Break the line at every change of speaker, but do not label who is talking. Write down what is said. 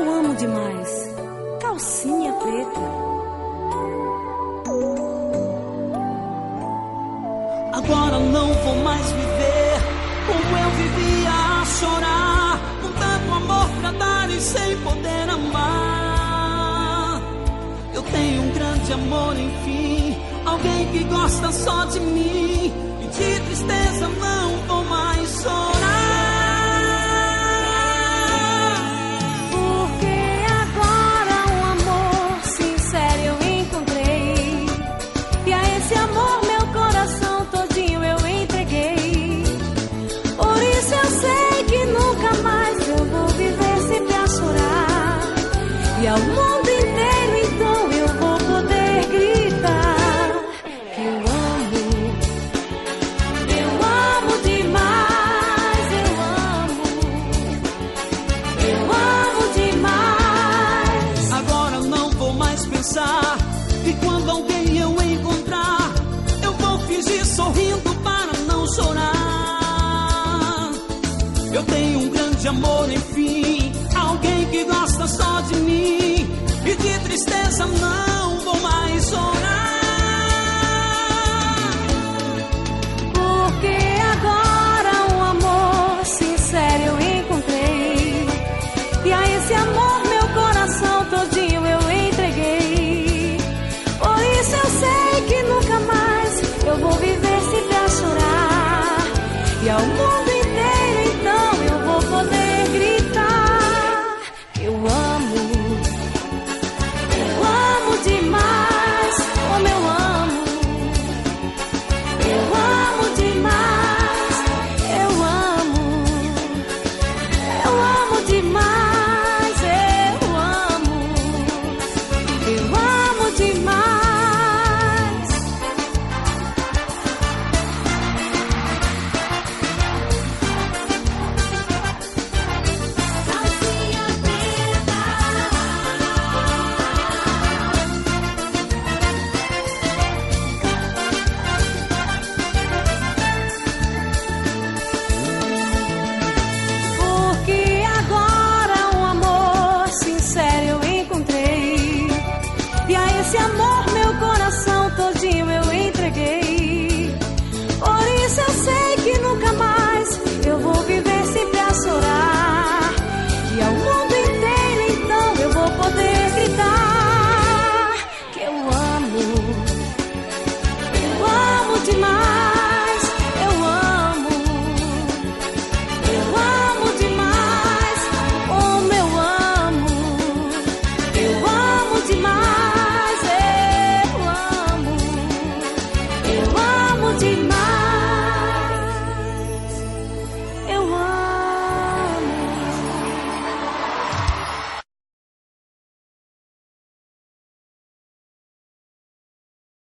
eu amo demais. Calcinha preta.
Agora não vou mais viver como eu vivia, a chorar, com tanto amor pra dar e sem poder amar. Eu tenho um grande amor, enfim, alguém que gosta só de mim, e de tristeza não vou mais chorar.
Porque agora um amor sincero eu encontrei, e a esse amor meu coração todinho eu entreguei. Por isso eu sei que nunca mais eu vou viver sempre a chorar, e ao mundo inteiro então eu vou poder gritar que eu amo demais, eu amo demais.
Agora não vou mais pensar, e quando alguém eu encontrar, eu vou fingir sorrindo para não chorar. Eu tenho um grande amor, enfim, alguém que gosta só de mim, e de tristeza não vou mais chorar.